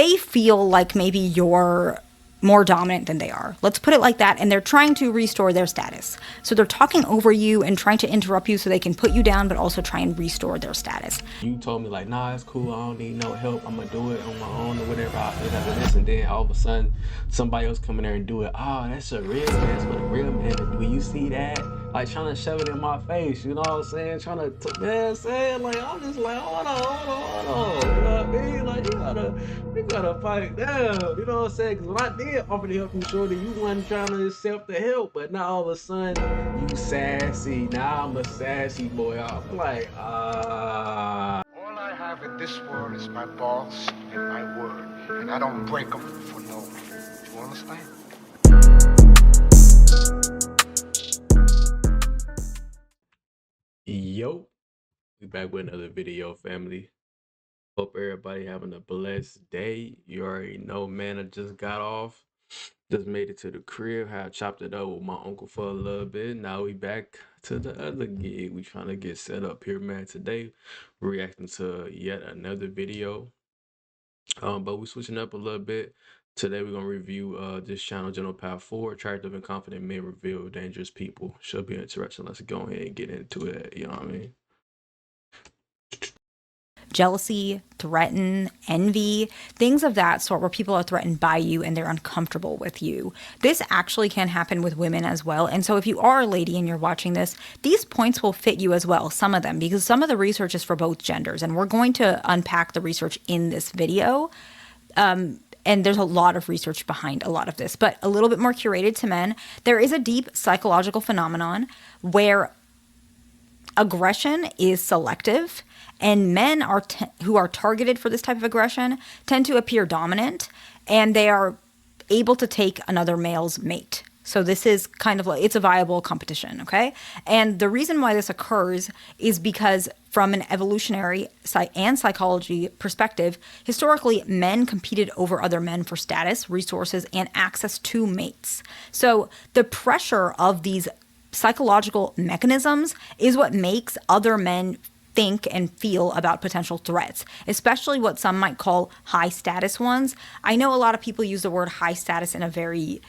they feel like maybe you're more dominant than they are. Let's put it like that. And they're trying to restore their status. So they're talking over you and trying to interrupt you so they can put you down, but also try and restore their status. You told me like, nah, it's cool. I don't need no help. I'm gonna do it on my own or whatever. I feel like this, and then all of a sudden, somebody else come in there and do it. Oh, that's a real man. That's what a real man. Do you see that? Like trying to shove it in my face. You know what I'm saying? Trying to, man, saying like, I'm just like, hold on. You know what I mean? Like you gotta fight down. You know what I'm saying? Because when I did offer to help you, shorty, you wasn't trying to accept the help, but now all of a sudden you sassy. Now I'm a sassy boy. I'm like, All I have in this world is my balls and my word, and I don't break them for no one. You understand? yo, we back with another video, family. Hope everybody having a blessed day. You already know, man, I just got off. Just made it to the crib. Had chopped it up with my uncle for a little bit. Now we back to the other gig. We trying to get set up here, man. Today, we're reacting to yet another video. But we're switching up a little bit. Today we're gonna review this channel, General Power 4, Attractive and Confident Men Reveal Dangerous People. Should be interesting. Let's go ahead and get into it. You know what I mean? Jealousy, threaten, envy, things of that sort where people are threatened by you and they're uncomfortable with you. This actually can happen with women as well. And so if you are a lady and you're watching this, these points will fit you as well, some of them, because some of the research is for both genders. And we're going to unpack the research in this video. And there's a lot of research behind a lot of this, but a little bit more curated to men. There is a deep psychological phenomenon where aggression is selective, and men who are targeted for this type of aggression tend to appear dominant, and they are able to take another male's mate. So this is kind of like, it's a viable competition, okay? And the reason why this occurs is because from an evolutionary and psychology perspective, historically, men competed over other men for status, resources, and access to mates. So the pressure of these psychological mechanisms is what makes other men think and feel about potential threats, especially what some might call high status ones. I know a lot of people use the word high status in a very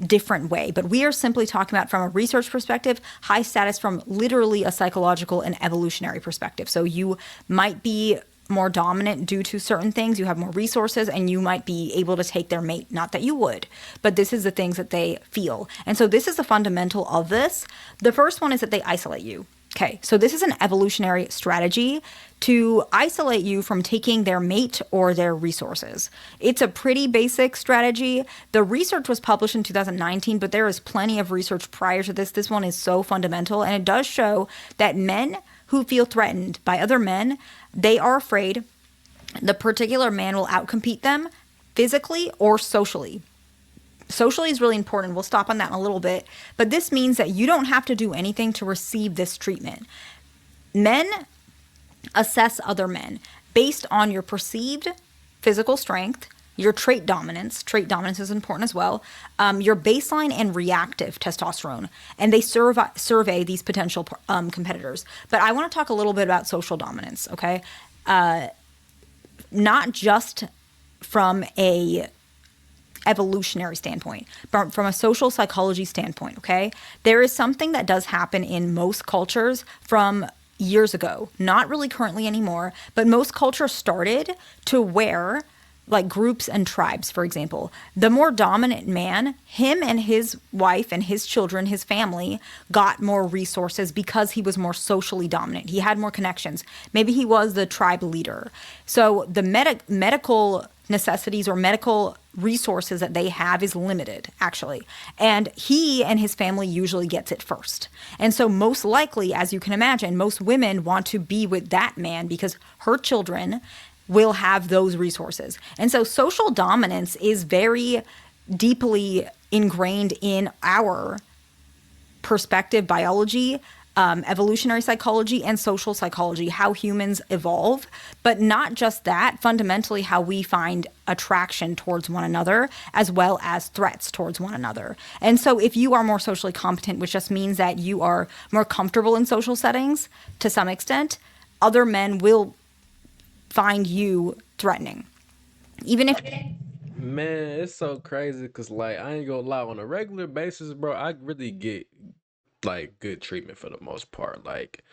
different way, but we are simply talking about, from a research perspective, high status from literally a psychological and evolutionary perspective. So you might be more dominant due to certain things, you have more resources, and you might be able to take their mate. Not that you would, but this is the things that they feel. And so this is the fundamental of this. The first one is that they isolate you. Okay, so this is an evolutionary strategy to isolate you from taking their mate or their resources. It's a pretty basic strategy. The research was published in 2019, but there is plenty of research prior to this. This one is so fundamental, and it does show that men who feel threatened by other men, they are afraid the particular man will outcompete them physically or socially. Socially is really important. We'll stop on that in a little bit. But this means that you don't have to do anything to receive this treatment. Men assess other men based on your perceived physical strength, your trait dominance. Trait dominance is important as well. Your baseline and reactive testosterone. And they survey these potential competitors. But I want to talk a little bit about social dominance, okay? Not just from a evolutionary standpoint, but from a social psychology standpoint, okay? There is something that does happen in most cultures from years ago, not really currently anymore, but most cultures started to where, like groups and tribes, for example, the more dominant man, him and his wife and his children, his family, got more resources because he was more socially dominant. He had more connections. Maybe he was the tribe leader. So the medical necessities or medical resources that they have is limited, actually. And he and his family usually gets it first. And so most likely, as you can imagine, most women want to be with that man because her children will have those resources. And so social dominance is very deeply ingrained in our perspective, biology, evolutionary psychology, and social psychology, how humans evolve. But not just that, fundamentally how we find attraction towards one another, as well as threats towards one another. And so if you are more socially competent, which just means that you are more comfortable in social settings to some extent, other men will find you threatening. Even if Man, it's so crazy because, like, I ain't gonna lie, on a regular basis, bro, I really get like good treatment for the most part. Like,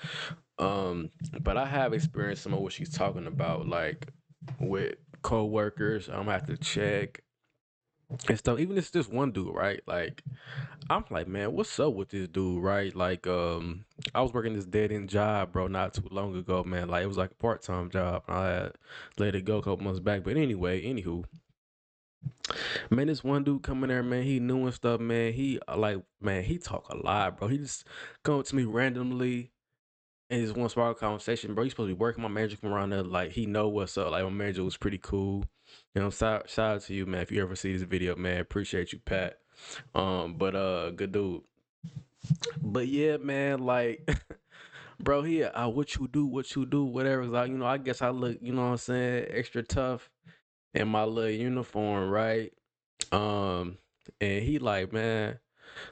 but I have experienced some of what she's talking about, like with coworkers. I'm gonna have to check and stuff. Even if it's just one dude, right? Like, I'm like, man, what's up with this dude, right? Like, I was working this dead end job, bro, not too long ago, man. Like, it was like a part time job. I had let it go a couple months back, but anyway, anywho, man, this one dude coming there, man, he new and stuff, man. He like, man, he talk a lot, bro. He just come up to me randomly and just want to spark a conversation, bro. You supposed to be working. My manager come around there, like he know what's up. Like my manager was pretty cool. You know, shout out to you, man. If you ever see this video, man, appreciate you, Pat. But good dude. But yeah, man, like, bro, he what you do, whatever. Like, you know, I guess I look, you know what I'm saying, extra tough in my little uniform, right? Um, and he like, man,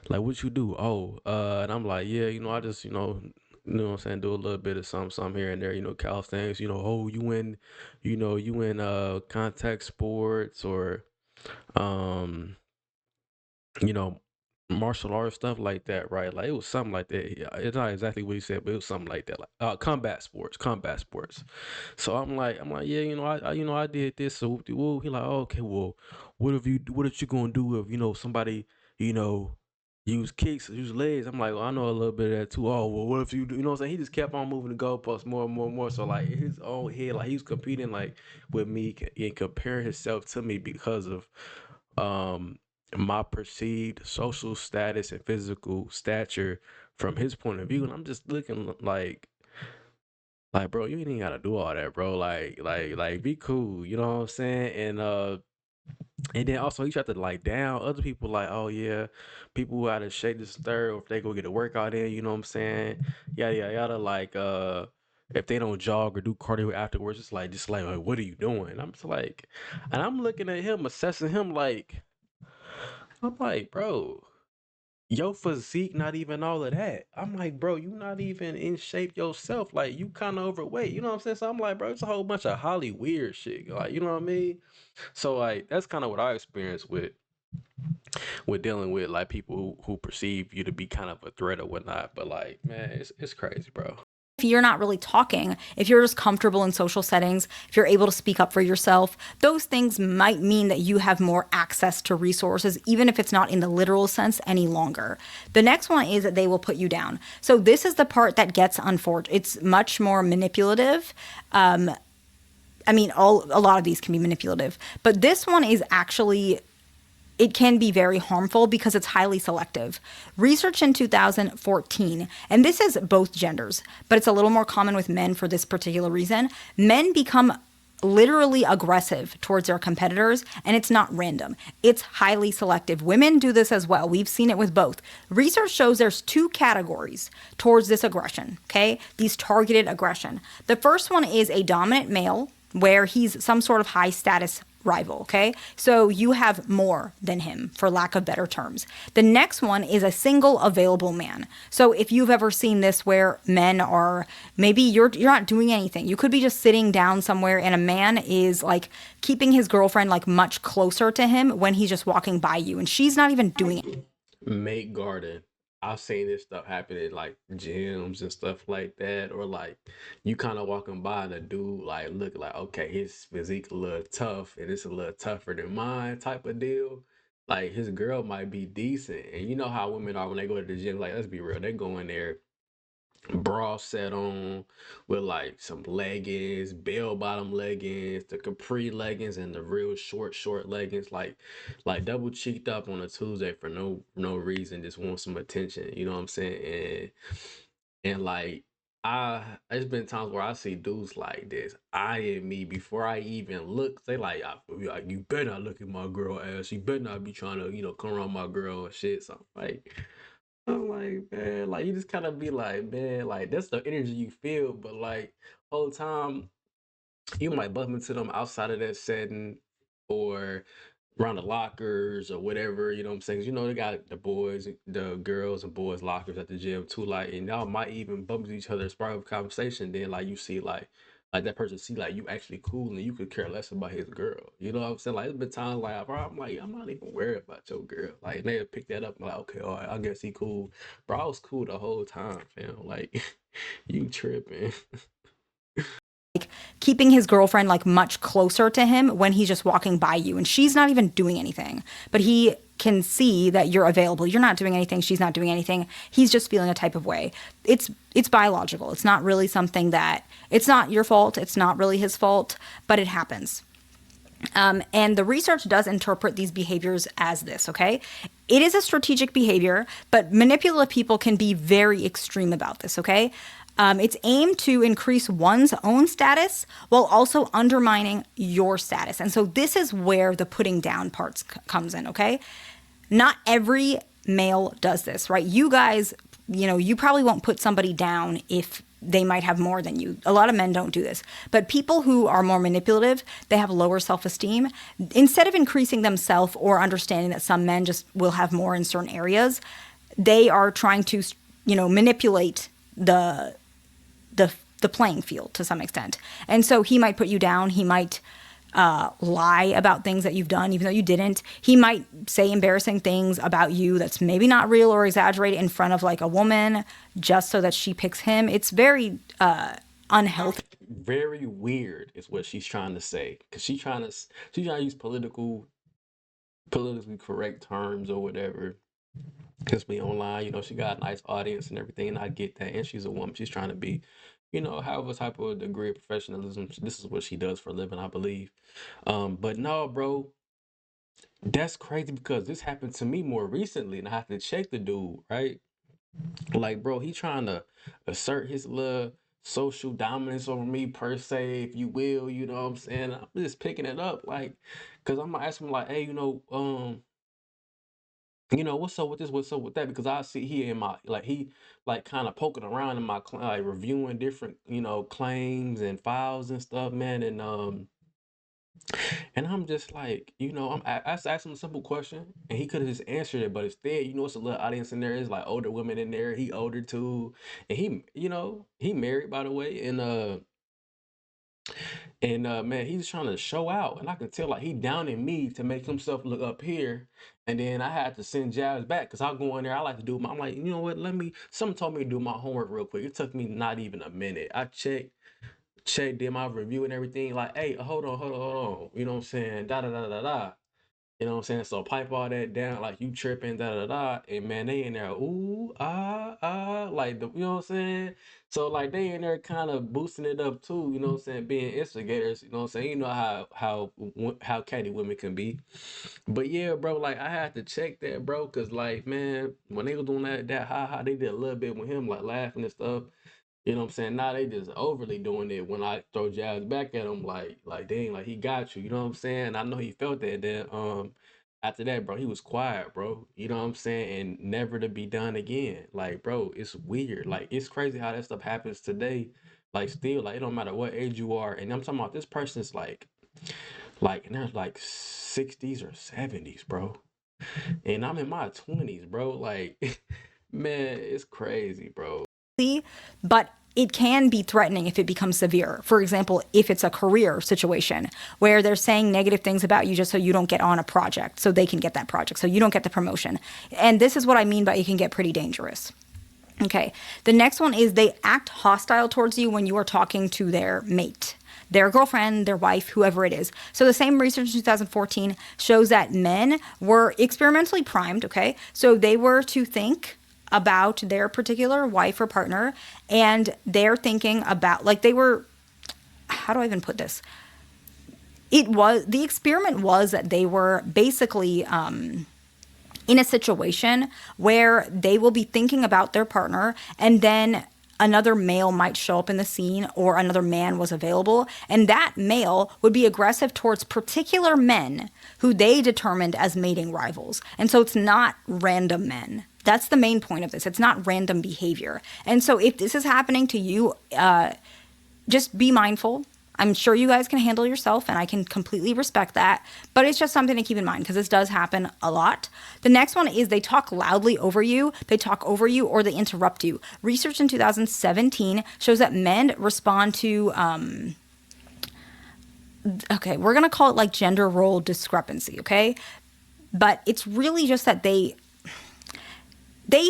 like what you do? Oh, and I'm like, yeah, you know, I just, you know what I'm saying, do a little bit of some here and there, you know, calisthenics, you know, oh, you in contact sports or um you know, martial arts stuff like that, right? Like it was something like that. Yeah, it's not exactly what he said, but it was something like that, like combat sports. So I'm like, yeah, you know, I did this. So whoop-de-woo. He like, oh, okay, well, what if you gonna do if somebody, you know, use kicks, use legs? I'm like, well, I know a little bit of that too. Oh, well, what if you do? You know what I'm saying? He just kept on moving the goalposts more and more and more. So like his own head, like he was competing like with me and comparing himself to me because of um my perceived social status and physical stature from his point of view. And I'm just looking like, bro, you ain't even gotta do all that, bro. Like be cool, you know what I'm saying? And then also he tried to like down other people, like, oh yeah, people who out of shape this and third, or if they go get a workout in, you know what I'm saying? Yada yada yada, like if they don't jog or do cardio afterwards, it's like just like what are you doing? I'm just like, and I'm looking at him, assessing him like, I'm like, bro, your physique not even all of that. I'm like, bro, you not even in shape yourself. Like you kind of overweight. You know what I'm saying? So I'm like, bro, it's a whole bunch of Holly weird shit. Like, you know what I mean? So like that's kind of what I experienced with dealing with like people who perceive you to be kind of a threat or whatnot. But like, man, it's crazy, bro. you're not really talking, if you're just comfortable in social settings, if you're able to speak up for yourself, those things might mean that you have more access to resources, even if it's not in the literal sense any longer. The next one is that they will put you down. So this is the part that gets unfortunate. It's much more manipulative. I mean, a lot of these can be manipulative, but this one is actually, it can be very harmful because it's highly selective. Research in 2014, and this is both genders, but it's a little more common with men for this particular reason. Men become literally aggressive towards their competitors, and it's not random. It's highly selective. Women do this as well. We've seen it with both. Research shows there's two categories towards this aggression, okay? These targeted aggression. The first one is a dominant male where he's some sort of high status rival, okay? So you have more than him, for lack of better terms. The next one is a single available man. So if you've ever seen this where men are, maybe you're not doing anything. You could be just sitting down somewhere and a man is like keeping his girlfriend like much closer to him when he's just walking by you and she's not even doing it. Make garden. I've seen this stuff happen in like gyms and stuff like that, or like you kind of walking by and a dude like look like okay, his physique a little tough and it's a little tougher than mine type of deal. Like his girl might be decent, and you know how women are when they go to the gym. Like let's be real, they go in there bra set on with like some leggings, bell bottom leggings, the capri leggings, and the real short leggings, like double cheeked up on a Tuesday for no reason, just want some attention. You know what I'm saying? And like it's been times where I see dudes like this eyeing me before I even look. They like you better not look at my girl ass. You better not be trying to come around my girl and shit. So I'm like, man, like you just kind of be like, man, like that's the energy you feel, but like whole time you might bump into them outside of that setting or around the lockers or whatever, you know what I'm saying? 'Cause, they got the girls and boys lockers at the gym too, like, and y'all might even bump into each other, spark up conversation. Then like you see like Like that person see like you actually cool and you could care less about his girl. You know what I'm saying? Like it's been times like, bro, I'm like, I'm not even worried about your girl. Like and they'll pick that up and like, okay, all right, I guess he cool. Bro, I was cool the whole time, fam. Like you tripping. Keeping his girlfriend like much closer to him when he's just walking by you and she's not even doing anything, but he can see that you're available. You're not doing anything, she's not doing anything. He's just feeling a type of way. It's biological. It's not really something that, it's not your fault. It's not really his fault, but it happens. And the research does interpret these behaviors as this, okay? It is a strategic behavior, but manipulative people can be very extreme about this, okay? It's aimed to increase one's own status while also undermining your status. And so this is where the putting down parts comes in, okay? Not every male does this, right? You guys, you probably won't put somebody down if they might have more than you. A lot of men don't do this. But people who are more manipulative, they have lower self-esteem. Instead of increasing themselves or understanding that some men just will have more in certain areas, they are trying to, manipulate the playing field to some extent. And so he might put you down. He might lie about things that you've done, even though you didn't. He might say embarrassing things about you that's maybe not real or exaggerated in front of like a woman just so that she picks him. It's very unhealthy. Very weird is what she's trying to say. Cause she's trying to use politically correct terms or whatever. Because we online, she got a nice audience and everything, and I get that. And she's a woman. She's trying to be, however type of degree of professionalism. This is what she does for a living, I believe. But no, bro, that's crazy because this happened to me more recently, and I have to check the dude, right? Like, bro, he trying to assert his little social dominance over me per se, if you will. You know what I'm saying? I'm just picking it up, like, because I'm gonna ask him like, hey, what's up with this? What's up with that? Because I see he in my he like kind of poking around in my like reviewing different claims and files and stuff, man. And I'm just like, I just asked him a simple question and he could have just answered it, but instead, it's a little audience in there. It's like older women in there. He older too, and he married by the way, and man, he's trying to show out, and I can tell like he downing me to make himself look up here, and then I had to send jabs back because I go in there. I like to do my. I'm like, you know what? Someone told me to do my homework real quick. It took me not even a minute. I did my review and everything. Like, hey, hold on. You know what I'm saying? Da da da da da. You know what I'm saying? So pipe all that down, like you tripping, da da da. And man, they in there, ooh, like you know what I'm saying? So like they in there kind of boosting it up too, you know what I'm saying? Being instigators, you know what I'm saying? You know how catty women can be. But yeah, bro, like I had to check that, bro, cause like man, when they was doing that ha, they did a little bit with him, like laughing and stuff. You know what I'm saying? Now they just overly doing it when I throw jabs back at him, like dang, like he got you. You know what I'm saying? I know he felt that. Then after that, bro, he was quiet, bro. You know what I'm saying? And never to be done again. Like, bro, it's weird. Like, it's crazy how that stuff happens today. Like, still, like, it don't matter what age you are. And I'm talking about this person's and they're like 60s or 70s, bro. And I'm in my 20s, bro. Like, man, it's crazy, bro. But it can be threatening if it becomes severe. For example, if it's a career situation where they're saying negative things about you just so you don't get on a project, so they can get that project, so you don't get the promotion. And this is what I mean by it can get pretty dangerous. Okay, the next one is they act hostile towards you when you are talking to their mate, their girlfriend, their wife, whoever it is. So the same research in 2014 shows that men were experimentally primed, okay? So they were to think about their particular wife or partner, and they're thinking about, like they were, how do I even put this? The experiment was that they were basically in a situation where they will be thinking about their partner, and then another male might show up in the scene or another man was available, and that male would be aggressive towards particular men who they determined as mating rivals. And so it's not random men. That's the main point of this. It's not random behavior. And so if this is happening to you, just be mindful. I'm sure you guys can handle yourself, and I can completely respect that, but it's just something to keep in mind because this does happen a lot. The next one is they talk loudly over you, they talk over you, or they interrupt you. Research in 2017 shows that men respond to, okay, we're going to call it like gender role discrepancy, okay? But it's really just that they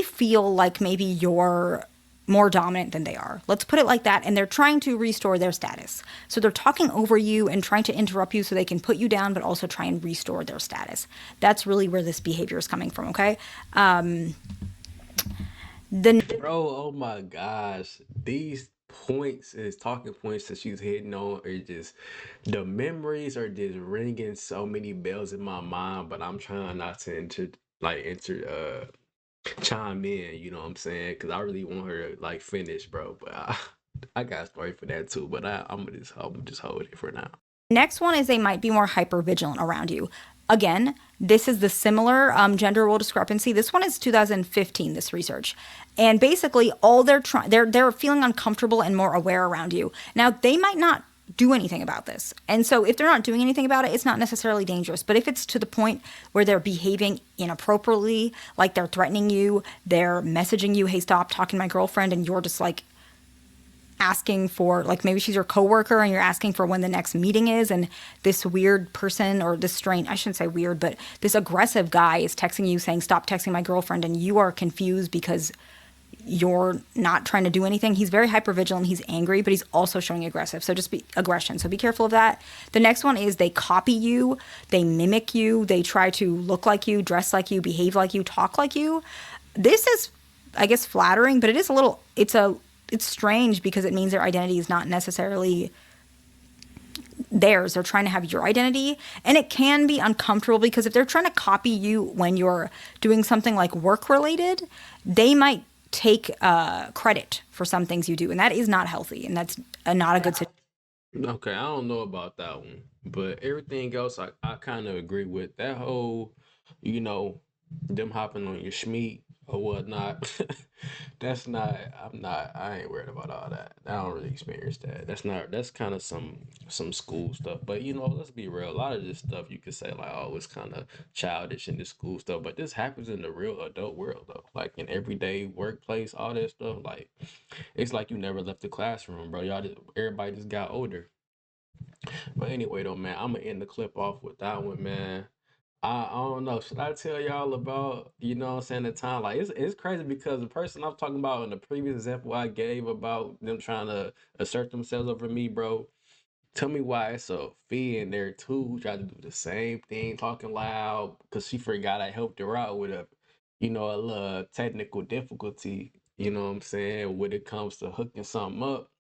feel like maybe you're more dominant than they are. Let's put it like that. And they're trying to restore their status. So they're talking over you and trying to interrupt you so they can put you down, but also try and restore their status. That's really where this behavior is coming from, okay? Bro, oh my gosh. These points is talking points that she's hitting on are just the memories are just ringing so many bells in my mind, but I'm trying not to enter chime in, you know what I'm saying? Because I really want her to like finish, bro. But I got a story for that too. But I'm just hold it for now. Next one is they might be more hyper vigilant around you. Again, this is the similar gender role discrepancy. This one is 2015. This research, and basically all they're feeling uncomfortable and more aware around you. Now they might not do anything about this, and so if they're not doing anything about it, it's not necessarily dangerous. But if it's to the point where they're behaving inappropriately, like they're threatening you, they're messaging you, "Hey, stop talking to my girlfriend," and you're just like asking for, like, maybe she's your coworker and you're asking for when the next meeting is, and this weird person, or this strange, I shouldn't say weird, but this aggressive guy is texting you saying stop texting my girlfriend, and you are confused because you're not trying to do anything. He's very hypervigilant, he's angry, but he's also showing aggressive, so just be aggression, so be careful of that. The next one is they copy you, they mimic you, they try to look like you, dress like you, behave like you, talk like you. This is, I guess, flattering, but it is a little, it's strange because it means their identity is not necessarily theirs. They're trying to have your identity, and it can be uncomfortable because if they're trying to copy you when you're doing something like work related, they might take credit for some things you do, and that is not healthy, and that's not a good situation. Okay, I don't know about that one, but everything else I kind of agree with. That whole, you know, them hopping on your schmeat or whatnot. That's not. I ain't worried about all that. I don't really experience that. That's not. That's kind of some school stuff. But let's be real. A lot of this stuff you could say like, oh, it's kind of childish in the school stuff. But this happens in the real adult world though. Like in everyday workplace, all that stuff. Like it's like you never left the classroom, bro. Everybody just got older. But anyway, though, man, I'm gonna end the clip off with that one, man. I don't know. Should I tell y'all about, what I'm saying, the time? Like, it's crazy because the person I'm talking about in the previous example I gave about them trying to assert themselves over me, bro. Tell me why it's a fee in there too who tried to do the same thing, talking loud, because she forgot I helped her out with a little technical difficulty, you know what I'm saying, when it comes to hooking something up.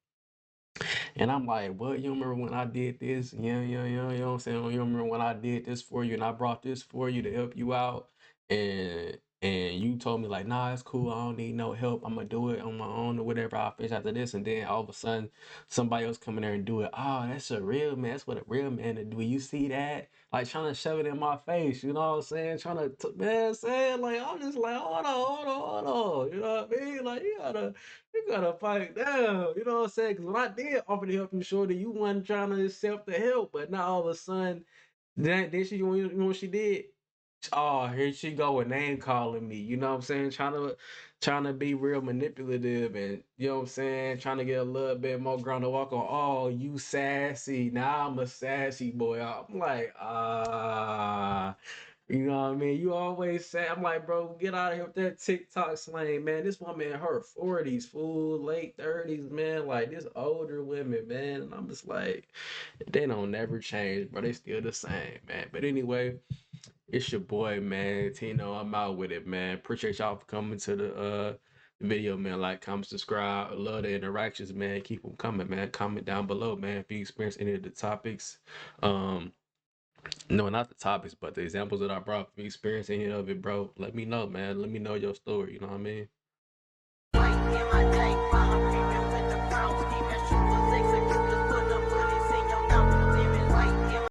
And I'm like, what? You remember when I did this? Yeah, yeah, yeah. You know what I'm saying? You remember when I did this for you and I brought this for you to help you out? And you told me like, nah, it's cool. I don't need no help. I'm gonna do it on my own or whatever. I'll finish after this. And then all of a sudden, somebody else come in there and do it. Oh, that's a real man. That's what a real man to do. You see that? Like trying to shove it in my face. You know what I'm saying? Trying to, man, saying like, I'm just like, hold on, hold on, hold on. You know what I mean? Like you gotta fight down, you know what I'm saying? Because when I did offer to help you, shorty, you wasn't trying to accept the help. But now all of a sudden, then she, what she did? Oh, here she go with name calling me. You know what I'm saying? Trying to be real manipulative, and you know what I'm saying? Trying to get a little bit more ground to walk on. Oh, you sassy. Now I'm a sassy boy. I'm like, you know what I mean? You always say, I'm like, bro, get out of here with that TikTok slang, man. This woman in her 40s, fool, late 30s, man. Like, this older women, man. And I'm just like, they don't never change, bro. They still the same, man. But anyway, it's your boy, man. Tino, I'm out with it, man. Appreciate y'all for coming to the video, man. Like, comment, subscribe. I love the interactions, man. Keep them coming, man. Comment down below, man, if you experience any of the topics. No, not the topics, but the examples that I brought. If you experience any of it, bro, let me know, man. Let me know your story. You know what I mean?